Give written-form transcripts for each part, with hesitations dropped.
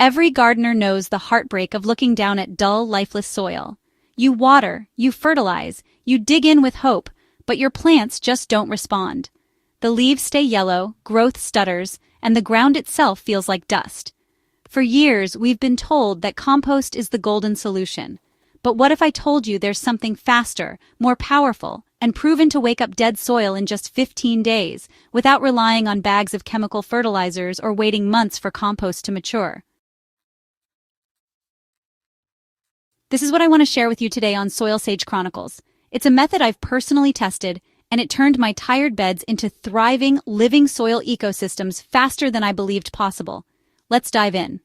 Every gardener knows the heartbreak of looking down at dull, lifeless soil. You water, you fertilize, you dig in with hope, but your plants just don't respond. The leaves stay yellow, growth stutters, and the ground itself feels like dust. For years, we've been told that compost is the golden solution. But what if I told you there's something faster, more powerful, and proven to wake up dead soil in just 15 days, without relying on bags of chemical fertilizers or waiting months for compost to mature? This is what I want to share with you today on Soil Sage Chronicles. It's a method I've personally tested, and it turned my tired beds into thriving, living soil ecosystems faster than I believed possible. Let's dive in.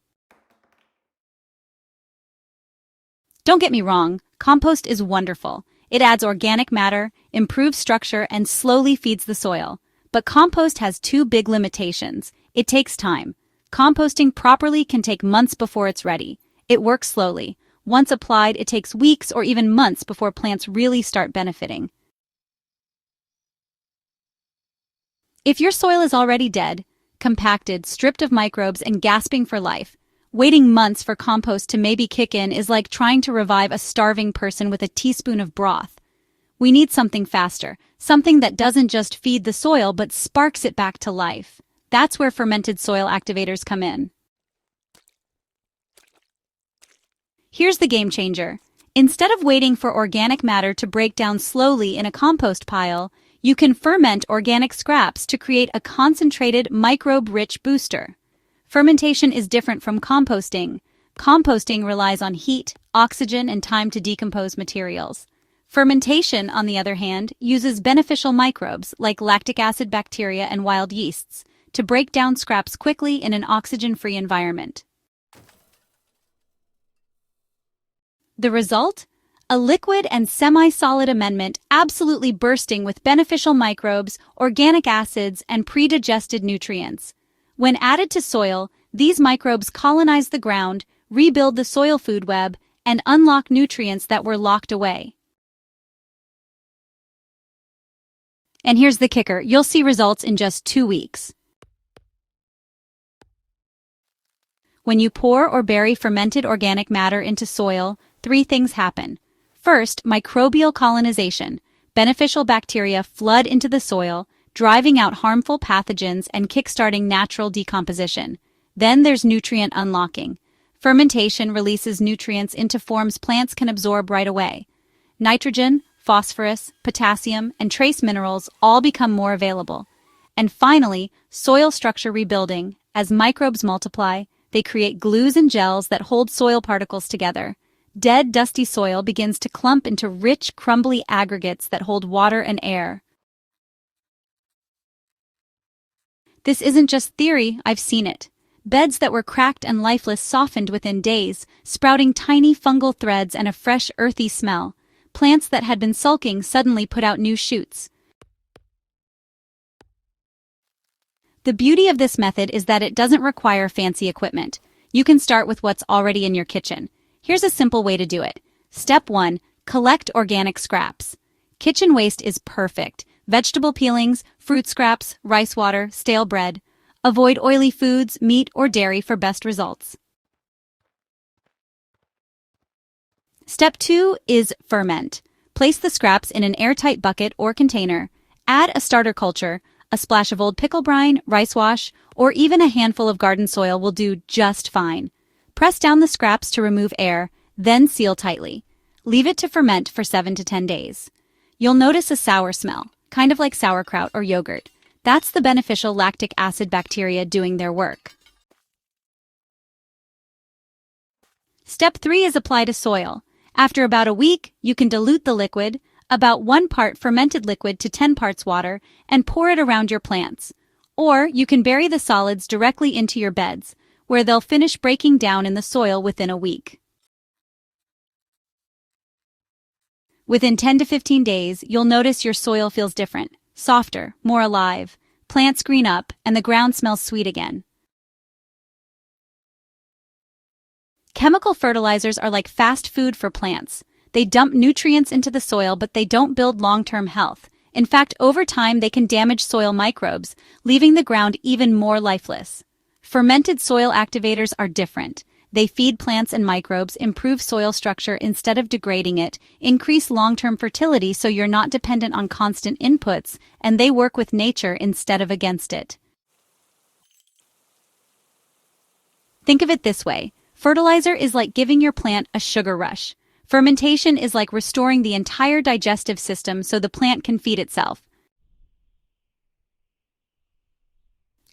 Don't get me wrong, compost is wonderful. It adds organic matter, improves structure, and slowly feeds the soil. But compost has two big limitations. It takes time. Composting properly can take months before it's ready. It works slowly. Once applied, it takes weeks or even months before plants really start benefiting. If your soil is already dead, compacted, stripped of microbes, and gasping for life, waiting months for compost to maybe kick in is like trying to revive a starving person with a teaspoon of broth. We need something faster, something that doesn't just feed the soil but sparks it back to life. That's where fermented soil activators come in. Here's the game changer. Instead of waiting for organic matter to break down slowly in a compost pile, you can ferment organic scraps to create a concentrated, microbe-rich booster. Fermentation is different from composting. Composting relies on heat, oxygen, and time to decompose materials. Fermentation, on the other hand, uses beneficial microbes like lactic acid bacteria and wild yeasts to break down scraps quickly in an oxygen-free environment. The result? A liquid and semi-solid amendment absolutely bursting with beneficial microbes, organic acids, and pre-digested nutrients. When added to soil, these microbes colonize the ground, rebuild the soil food web, and unlock nutrients that were locked away. And here's the kicker, you'll see results in just 2 weeks. When you pour or bury fermented organic matter into soil, 3 things happen. First, microbial colonization. Beneficial bacteria flood into the soil, driving out harmful pathogens and kickstarting natural decomposition. Then there's nutrient unlocking. Fermentation releases nutrients into forms plants can absorb right away. Nitrogen, phosphorus, potassium, and trace minerals all become more available. And finally, soil structure rebuilding. As microbes multiply, they create glues and gels that hold soil particles together. Dead, dusty soil begins to clump into rich, crumbly aggregates that hold water and air. This isn't just theory, I've seen it. Beds that were cracked and lifeless softened within days, sprouting tiny fungal threads and a fresh, earthy smell. Plants that had been sulking suddenly put out new shoots. The beauty of this method is that it doesn't require fancy equipment. You can start with what's already in your kitchen. Here's a simple way to do it. Step 1. Collect organic scraps. Kitchen waste is perfect. Vegetable peelings, fruit scraps, rice water, stale bread. Avoid oily foods, meat, or dairy for best results. Step 2 is ferment. Place the scraps in an airtight bucket or container. Add a starter culture. A splash of old pickle brine, rice wash, or even a handful of garden soil will do just fine. Press down the scraps to remove air, then seal tightly. Leave it to ferment for 7 to 10 days. You'll notice a sour smell, kind of like sauerkraut or yogurt. That's the beneficial lactic acid bacteria doing their work. Step 3 is apply to soil. After about a week, you can dilute the liquid, about 1 part fermented liquid to 10 parts water, and pour it around your plants. Or you can bury the solids directly into your beds, where they'll finish breaking down in the soil within a week. Within 10 to 15 days, you'll notice your soil feels different, softer, more alive. Plants green up, and the ground smells sweet again. Chemical fertilizers are like fast food for plants. They dump nutrients into the soil, but they don't build long-term health. In fact, over time, they can damage soil microbes, leaving the ground even more lifeless. Fermented soil activators are different. They feed plants and microbes, improve soil structure instead of degrading it, increase long-term fertility so you're not dependent on constant inputs, and they work with nature instead of against it. Think of it this way. Fertilizer is like giving your plant a sugar rush. Fermentation is like restoring the entire digestive system so the plant can feed itself.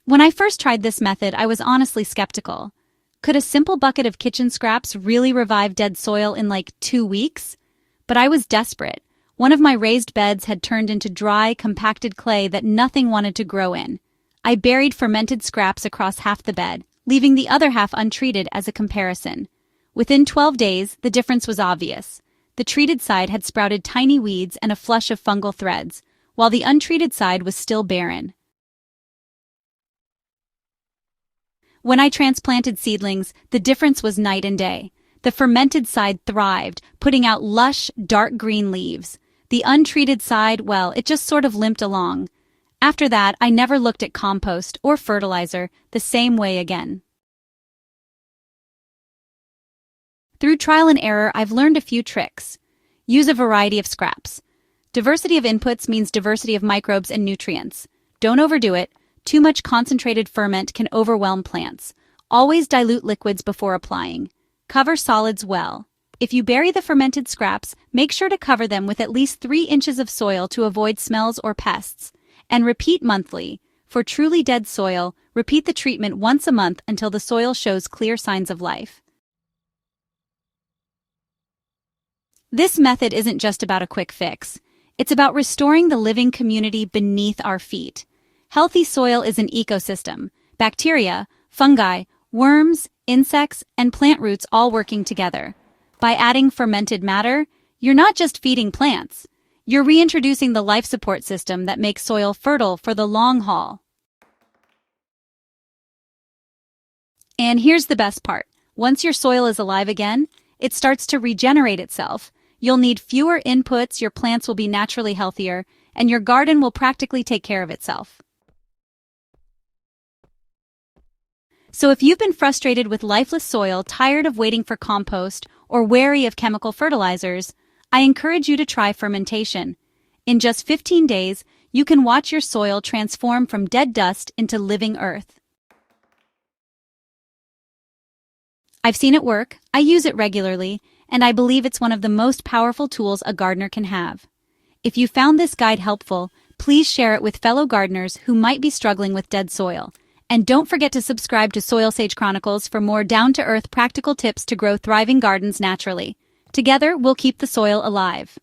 When I first tried this method, I was honestly skeptical. Could a simple bucket of kitchen scraps really revive dead soil in like 2 weeks? But I was desperate. One of my raised beds had turned into dry, compacted clay that nothing wanted to grow in. I buried fermented scraps across half the bed, leaving the other half untreated as a comparison. Within 12 days, the difference was obvious. The treated side had sprouted tiny weeds and a flush of fungal threads, while the untreated side was still barren. When I transplanted seedlings, the difference was night and day. The fermented side thrived, putting out lush, dark green leaves. The untreated side, well, it just sort of limped along. After that, I never looked at compost or fertilizer the same way again. Through trial and error, I've learned a few tricks. Use a variety of scraps. Diversity of inputs means diversity of microbes and nutrients. Don't overdo it. Too much concentrated ferment can overwhelm plants. Always dilute liquids before applying. Cover solids well. If you bury the fermented scraps, make sure to cover them with at least 3 inches of soil to avoid smells or pests. And repeat monthly. For truly dead soil, repeat the treatment once a month until the soil shows clear signs of life. This method isn't just about a quick fix. It's about restoring the living community beneath our feet. Healthy soil is an ecosystem. Bacteria, fungi, worms, insects, and plant roots all working together. By adding fermented matter, you're not just feeding plants. You're reintroducing the life support system that makes soil fertile for the long haul. And here's the best part. Once your soil is alive again, it starts to regenerate itself. You'll need fewer inputs, your plants will be naturally healthier, and your garden will practically take care of itself. So if you've been frustrated with lifeless soil, tired of waiting for compost, or wary of chemical fertilizers, I encourage you to try fermentation. In just 15 days, you can watch your soil transform from dead dust into living earth. I've seen it work, I use it regularly, and I believe it's one of the most powerful tools a gardener can have. If you found this guide helpful, please share it with fellow gardeners who might be struggling with dead soil. And don't forget to subscribe to Soil Sage Chronicles for more down-to-earth practical tips to grow thriving gardens naturally. Together, we'll keep the soil alive.